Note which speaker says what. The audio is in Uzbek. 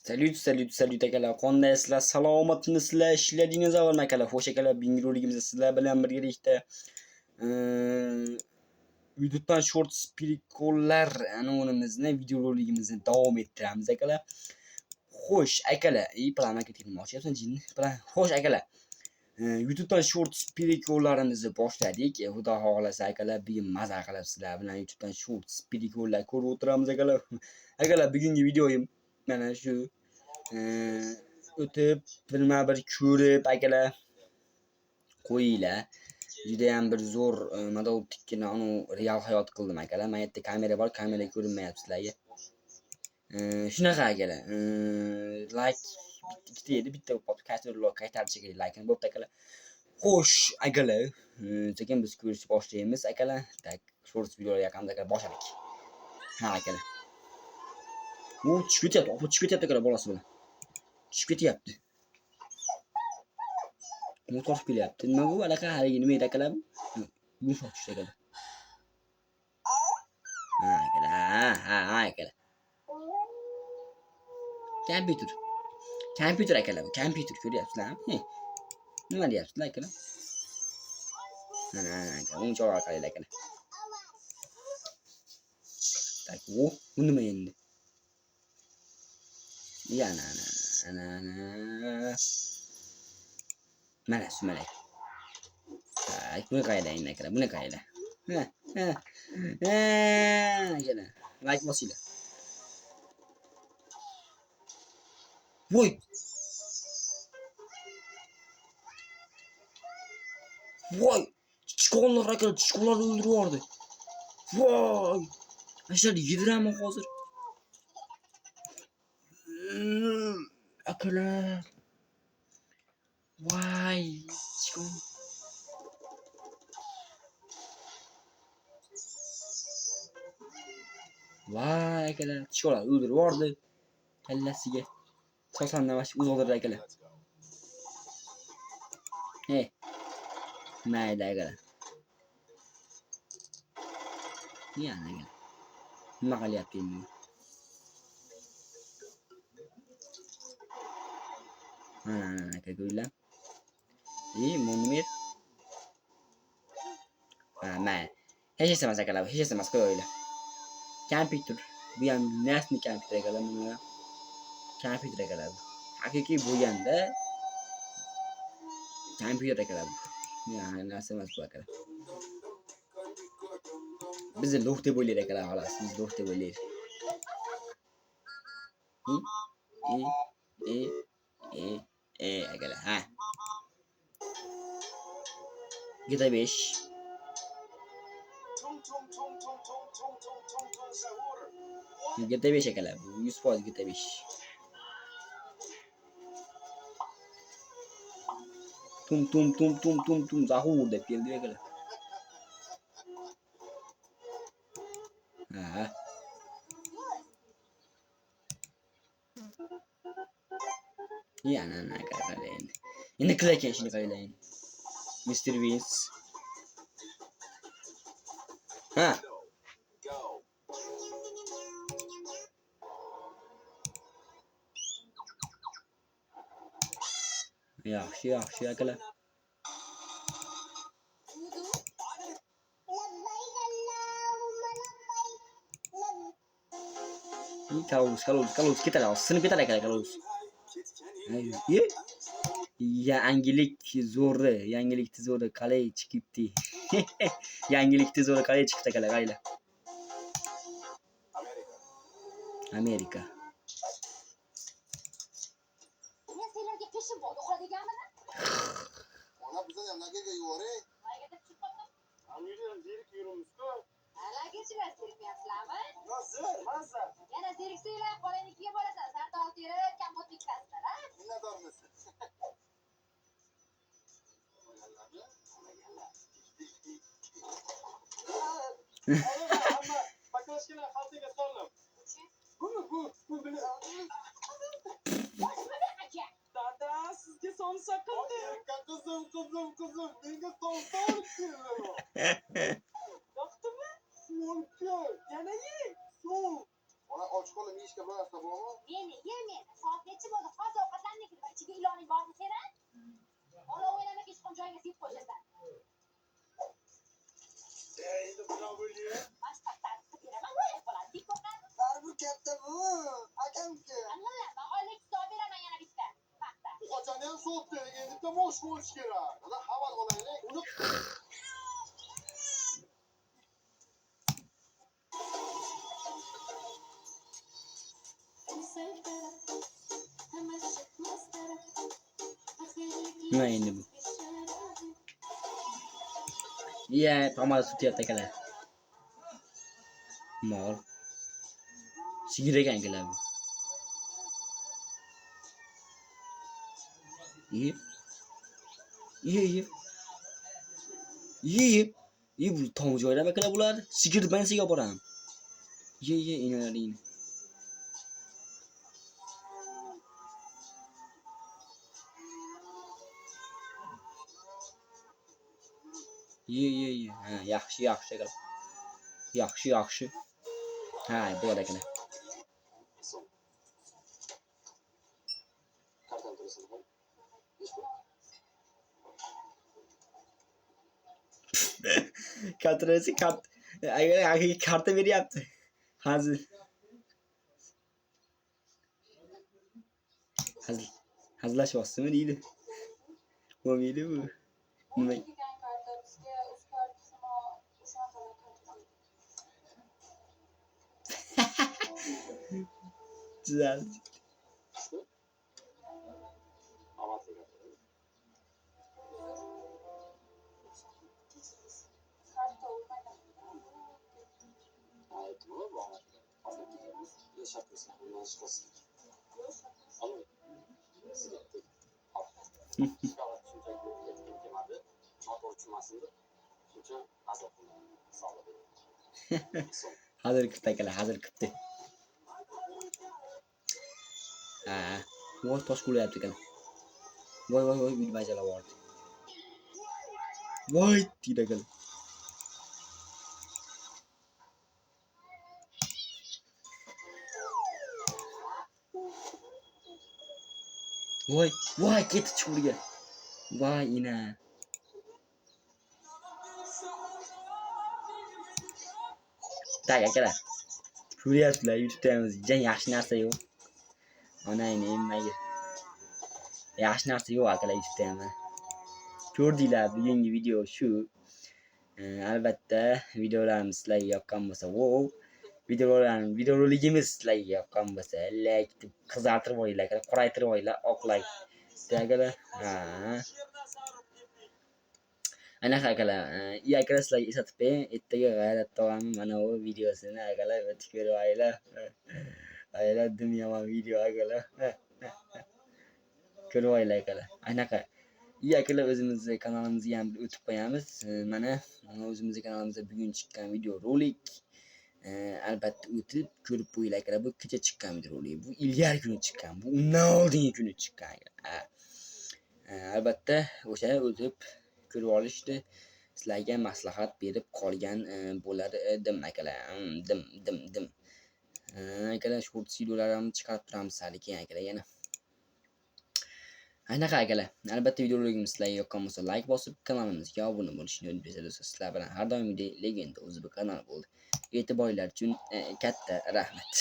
Speaker 1: Salut akalar. Qandaysizlar? Salomatmisizlar? Ishlaringizmi akalar? Xo'sh akalar, videoligimizda sizlar bilan birgalikda YouTube'dan shorts prikollar anonimizni videoligimizni davom ettiramiz akalar. Xo'sh akalar, plan ketganmi? Ochyapsan jinni? Plan. Xo'sh akalar. YouTube'dan shorts prikollarimizni boshladik. Xudo xolasa akalar, bugun maza qilib sizlar bilan YouTube'dan shorts prikollar ko'rib o'tiramiz akalar. Akalar, bugungi videoyim mana shu o'tib bir ko'rib akalar qo'yinglar. Juda ham bir zo'r model tikkini anu real hayot qildim akalar. Men yerda kamera bor, kamera ko'rinmayapti sizlarga. Shunaqa akalar. Like ikkita edi, bitta podkastlar qaytarib chekay like'ni bo'pti akalar. Xo'sh akalar, sekin biz ko'rishni boshlaymiz akalar. Tak, shorts videolar yoqamiz akalar, boshladik. Ha akalar. Bu chiqib ketyapti akalar bolasi bilan. Chiqib ketyapti. Motor kelyapti. Nima bu? Anaqa haligi nima edi akalar? Yumshoq tushdi akalar. Ha akalar. Kompyuter akalar bu. Kompyuter ko'ryapsizlarmi? Nima deyapsizlar akalar? Mana akalar, uncha orqali akalar. Tak, bu nima endi? Yana ana. Mana sumalak. Tak, buni qaylayin akalar, buni qayla. Akalar, like bosinglar. Voy. Voy. Chiqonlar akalar, chiqonlarni o'ldirib yubordi. Voy. Ashar yediraman hozir. Akalar. Voy. Chiqon. Voy akalar, chiqonlar o'ldirib yubordi. Kallasiga. Sosanlamash o'zoldirdi akalar. Mayli akalar. Yana akalar. Nima qilyapti endi? Mana aka ko'ringlar. Monmer. Mayli. Hech emas akalar, hech emas qo'yinglar. Kompyuter. Bu ham nasni kompyuter akalar, buni. Kompyuter akalar. Haqiqiy bo'lganda kompyuter akalar. Yani narsa emas bu akalar. Biz lo'q deb o'ylaylik akalar, xolos. Biz lo'q deb o'ylaylik. Akalar, ha. GTA 5. GTA 5 akalar. 100% GTA 5. Tum zahur deb keldi akalar. Ha. Yana akalar endi. Endi qilakan shuni qaylayin. Mr. Beans. Ha. Yaxshi akalar. Kaluz ketadi, sinib ketadi akalar kaluz. Yangilik zo'ri qalay chiqibdi. Yangilik zo'ri qalay chiqdi akalar, qaylar. Amerika. Men senlarga peshin bo'ldi uxlaganmini? Ona bizdan ham nagaga yuvore. Nagaga chiqib qoldim. Amirim zerik yuribmiz-ku. Alagachilar zerikmayapsizlarmi? Mazza. Yana zeriksanglar qo'lingizga bo'lasan. Sardoq terib, kompot bitkasizlar, ha? Minnatdormiz. Amma baklashkalar xaltaga soldim. Bu bilan. Dada, sizga son saqindi. Qizim, menga son solibsizlar. Yoqdimi? So'lka. Yana ye. So'l. Ona och qolib yeyishga borasizlar bormi? Meni, soat
Speaker 2: o'tdi. Endi tomosha bo'lish kerak. Mana xabar olaylik. Uni
Speaker 1: nima endi bu? Ya, tomar sutyapti akalar. Mol. Sigir ekan akalar bu. Yeb. Yeb. Yeb. Yeb bu tom joylar akalar bular. Sigir bansiga olib boraman. Ye, inalaring. Ye. Ha, yaxshi akalar. Yaxshi. Ha, bo'ladi akalar.
Speaker 2: kartan to'lasam ham
Speaker 1: Katrasi agar karta beryapti. Hazillashyapsizmi deydi. Bo'lmaydi bu. Nima? Güzel. Hazır kıptı akalar, hazır kıptı. Ha, voy tosh qo'yapti akalar. Voy, bilmajala bor. Voy, deydi akalar. Voy, ketdi chuqurga. Voy, ina. Tak akalar. Ko'ryapsizlar, YouTube'damiz jan yaxshi narsa yo'q. Onayni emmaga. Yaxshi narsa yo'q akalar YouTube'da ham. Ko'rdinglar, bugungi video shu. Albatta, videolarimiz sizlarga yoqqan bo'lsa, videoroligimiz sizlarga yoqqan bo'lsa, like deb qizartirib qo'yinglar, qoraytirib qo'yinglar, oqlay. Akalar, ha. Anaqa akalar, akalar sizlarga eslatib qo'ying, ertaga G'ayrat tog'amning mana bu videosini akalar o'tib ko'rib olinglar. Aylar dim yomon video akalar. Ko'rib olinglar akalar. Anaqa. Akalar o'zimizning kanalimizga ham o'tib qo'yamiz. Mana o'zimizning kanalimizda bugun chiqqan video rolik. Albatta o'tib ko'rib qo'yinglar akalar. Bu kecha chiqqan video rolik. Bu ilgari kuni chiqqan. Bu undan oldingi kuni chiqqan. Albatta o'sha o'tib ko'rib olishdi. Sizlarga maslahat berib qolgan bo'lar edim akalar. Dim. Akalar short videolarni chiqarib turamiz hali keyin akalar yana. Anaqa akalar, albatta videolarimiz sizlarga yoqqan bo'lsa like bosib, kanalimizga obuna bo'lishni unutmaysiz. Sizlar bilan har doimgidek legenda o'zi bu kanal bo'ldi. E'tiboringlar uchun katta rahmat.